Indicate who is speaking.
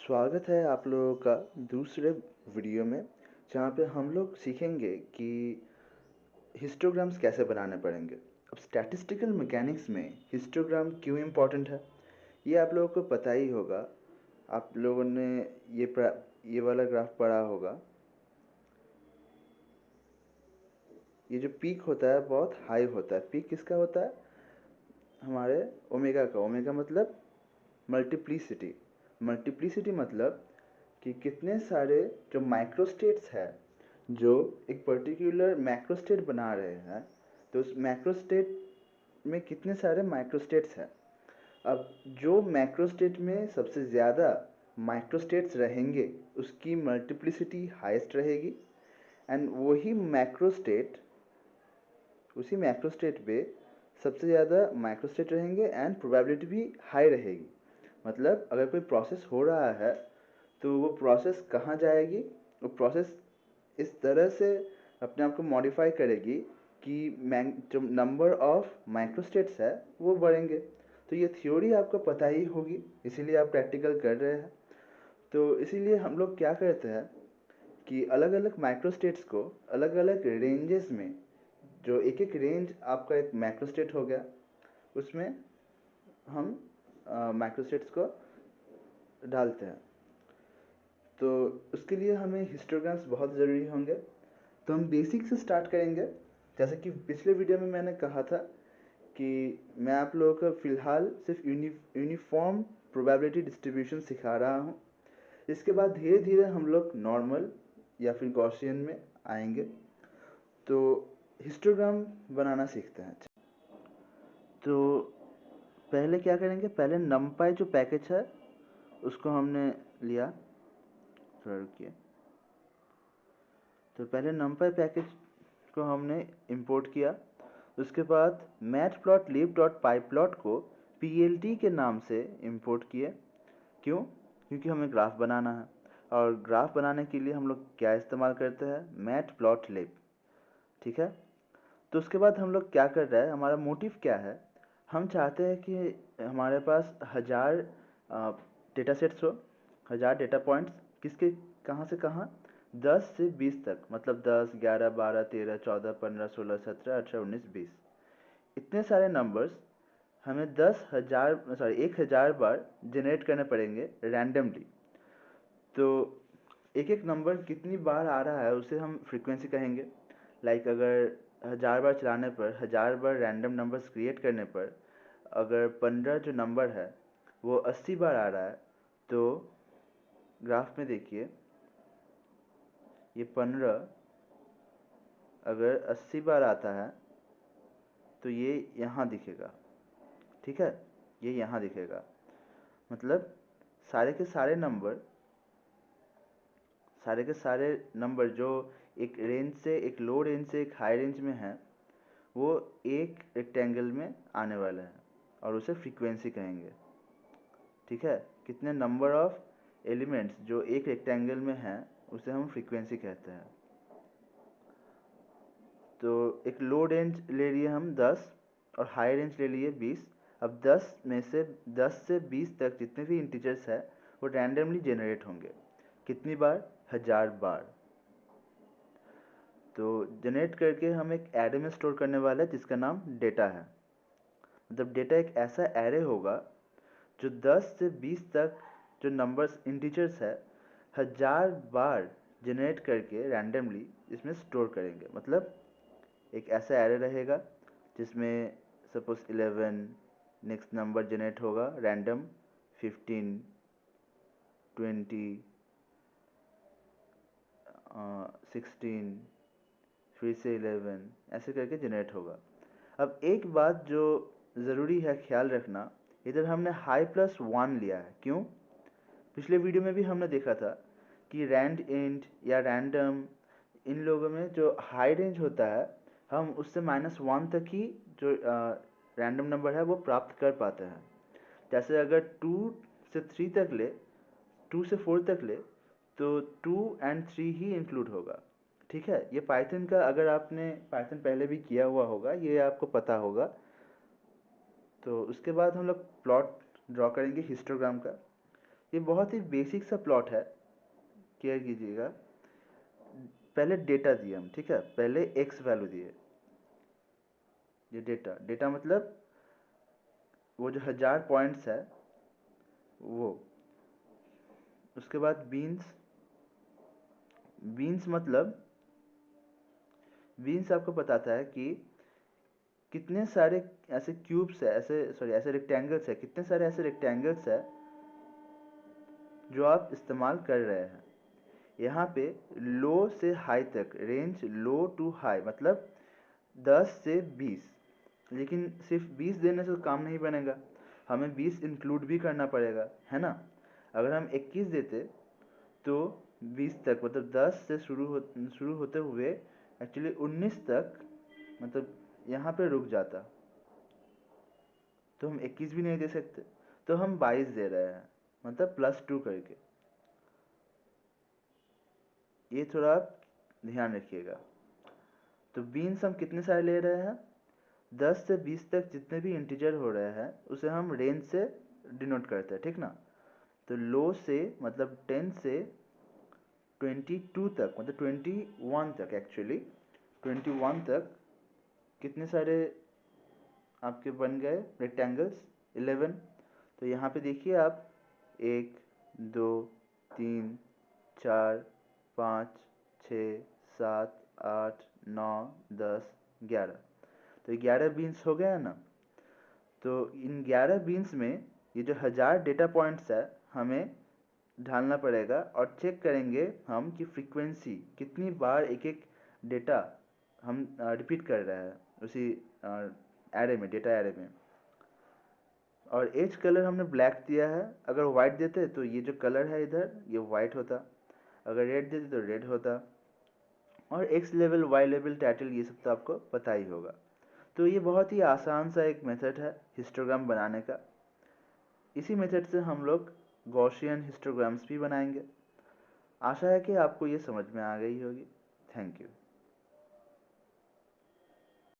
Speaker 1: स्वागत है आप लोगों का दूसरे वीडियो में, जहाँ पे हम लोग सीखेंगे कि हिस्टोग्राम्स कैसे बनाने पड़ेंगे। अब स्टैटिस्टिकल मैकेनिक्स में हिस्टोग्राम क्यों इम्पोर्टेंट है, ये आप लोगों को पता ही होगा। आप लोगों ने ये वाला ग्राफ पढ़ा होगा। ये जो पीक होता है बहुत हाई होता है। पीक किसका होता है? हमारे ओमेगा का। ओमेगा मतलब मल्टीप्लिसिटी। मल्टीप्लिसिटी मतलब कि कितने सारे जो माइक्रोस्टेट्स है जो एक पर्टिकुलर मैक्रोस्टेट बना रहे हैं, तो उस मैक्रोस्टेट में कितने सारे माइक्रोस्टेट्स हैं। अब जो मैक्रोस्टेट में सबसे ज़्यादा माइक्रोस्टेट्स रहेंगे उसकी मल्टीप्लिसिटी हाईएस्ट रहेगी, एंड उसी मैक्रोस्टेट पे सबसे ज़्यादा माइक्रोस्टेट रहेंगे एंड प्रोबेबिलिटी भी हाई रहेगी। मतलब अगर कोई प्रोसेस हो रहा है तो वो प्रोसेस कहाँ जाएगी, वो प्रोसेस इस तरह से अपने आप को मॉडिफाई करेगी कि जो नंबर ऑफ माइक्रोस्टेट्स है वो बढ़ेंगे। तो ये थ्योरी आपको पता ही होगी, इसीलिए आप प्रैक्टिकल कर रहे हैं। तो इसीलिए हम लोग क्या करते हैं कि अलग अलग माइक्रोस्टेट्स को अलग अलग रेंजेस में, जो एक एक रेंज आपका एक माइक्रोस्टेट हो गया, उसमें हम माइक्रोस्टेट्स को डालते हैं। तो उसके लिए हमें हिस्टोग्राम्स बहुत ज़रूरी होंगे। तो हम बेसिक से स्टार्ट करेंगे। जैसे कि पिछले वीडियो में मैंने कहा था कि मैं आप लोगों को फ़िलहाल सिर्फ यूनिफॉर्म प्रोबेबिलिटी डिस्ट्रीब्यूशन सिखा रहा हूँ। इसके बाद धीरे धीरे हम लोग नॉर्मल या फिर गॉसियन में आएंगे। तो हिस्टोग्राम बनाना सीखते हैं। तो पहले क्या करेंगे, पहले numpy जो पैकेज है उसको हमने लिया। थोड़ा रुकिए। तो पहले numpy पैकेज को हमने इंपोर्ट किया। उसके बाद matplotlib.pyplot को plt के नाम से इंपोर्ट किए। क्यों? क्योंकि हमें ग्राफ बनाना है, और ग्राफ बनाने के लिए हम लोग क्या इस्तेमाल करते हैं? मैटप्लॉटलिब। ठीक है। तो उसके बाद हम लोग क्या कर रहे हैं, हमारा मोटिव क्या है? हम चाहते हैं कि हमारे पास 1000 डेटा सेट्स हो, 1000 डेटा पॉइंट्स। किसके, कहाँ से कहाँ? 10 से 20 तक। मतलब 10, 11, 12, 13, 14, 15, 16, 17, 18, 19, 20, इतने सारे नंबर्स हमें 1000 बार जनरेट करने पड़ेंगे रैंडमली। तो एक एक नंबर कितनी बार आ रहा है उसे हम फ्रीक्वेंसी कहेंगे। लाइक अगर 1000 बार चलाने पर, 1000 बार रैंडम नंबर्स क्रिएट करने पर, अगर 15 जो नंबर है वो 80 बार आ रहा है, तो ग्राफ में देखिए, ये 15 अगर 80 बार आता है तो ये यहाँ दिखेगा। ठीक है, ये यहाँ दिखेगा। मतलब सारे के सारे नंबर जो एक रेंज से, एक लो रेंज से एक हाई रेंज में है, वो एक रेक्टेंगल में आने वाले हैं और उसे फ्रीक्वेंसी कहेंगे। ठीक है, कितने नंबर ऑफ एलिमेंट्स जो एक रेक्टेंगल में हैं उसे हम फ्रीक्वेंसी कहते हैं। तो एक लो रेंज ले लिए हम 10 और हाई रेंज ले लिए 20। अब 10 से 20 तक जितने भी इंटीजर्स है वो रैंडमली जनरेट होंगे। कितनी बार? 1000 बार। तो जनरेट करके हम एक एरे में स्टोर करने वाला है जिसका नाम डेटा है। मतलब डेटा एक ऐसा एरे होगा जो 10 से 20 तक जो नंबर्स इंटीजर्स है 1000 बार जनरेट करके रैंडमली इसमें स्टोर करेंगे। मतलब एक ऐसा एरे रहेगा जिसमें सपोज 11, नेक्स्ट नंबर जनरेट होगा रैंडम 15, 20, 16, फिर से 11, ऐसे करके जनरेट होगा। अब एक बात जो ज़रूरी है ख्याल रखना, इधर हमने हाई प्लस 1 लिया है। क्यों? पिछले वीडियो में भी हमने देखा था कि रैंड इंट या रैंडम, इन लोगों में जो हाई रेंज होता है हम उससे -1 तक ही जो रैंडम नंबर है वो प्राप्त कर पाते हैं। जैसे अगर 2 से 3 तक ले, 2 से 4 तक ले, तो 2 एंड 3 ही इंक्लूड होगा। ठीक है, ये पाइथन का, अगर आपने पाइथन पहले भी किया हुआ होगा ये आपको पता होगा। तो उसके बाद हम लोग प्लॉट ड्रॉ करेंगे हिस्टोग्राम का। ये बहुत ही बेसिक सा प्लॉट है, केयर कीजिएगा। पहले डेटा दिए हम, ठीक है, पहले एक्स वैल्यू दिए, ये डेटा, डेटा मतलब वो जो 1000 पॉइंट्स है वो। उसके बाद बीन्स, बीन्स मतलब बीन्स आपको बताता है कि कितने सारे ऐसे क्यूब्स है, ऐसे सॉरी ऐसे रेक्टेंगल्स है, कितने सारे ऐसे रेक्टेंगल्स है जो आप इस्तेमाल कर रहे हैं। यहाँ पे लो से हाई तक, रेंज लो टू हाई मतलब 10 से 20, लेकिन सिर्फ 20 देने से काम नहीं बनेगा, हमें 20 इंक्लूड भी करना पड़ेगा, है ना। अगर हम 21 देते तो 20 तक मतलब 10 से शुरू होते हुए एक्चुअली 19 तक, मतलब यहाँ पे रुक जाता, तो हम 21 भी नहीं दे सकते, तो हम 22 दे रहे हैं, मतलब +2 करके। ये थोड़ा आप ध्यान रखिएगा। तो बीन्स हम कितने सारे ले रहे हैं, 10 से 20 तक जितने भी इंटीजर हो रहे हैं उसे हम रेंज से डिनोट करते हैं, ठीक ना। तो लो से मतलब 10 से 22 तक मतलब 21 तक, एक्चुअली 21 तक कितने सारे आपके बन गए रेक्टेंगल्स, 11। तो यहाँ पे देखिए आप, 1 2 3 4 5 6 7 8 9 10 11, तो 11 बीन्स हो गया है ना। तो इन 11 बीन्स में ये जो 1000 डेटा पॉइंट्स है हमें ढालना पड़ेगा, और चेक करेंगे हम कि फ्रीक्वेंसी कितनी बार एक एक डेटा हम रिपीट कर रहे हैं उसी एरे में, डेटा एरे में। और एज कलर हमने ब्लैक दिया है, अगर वाइट देते तो ये जो कलर है इधर ये वाइट होता, अगर रेड देते तो रेड होता। और X level, Y level, title, ये सब तो आपको पता ही होगा। तो ये बहुत ही आसान सा एक मेथड है हिस्टोग्राम बनाने का। इसी मेथड से हम लोग गॉसियन हिस्टोग्राम्स भी बनाएंगे। आशा है कि आपको ये समझ में आ गई होगी। Thank you.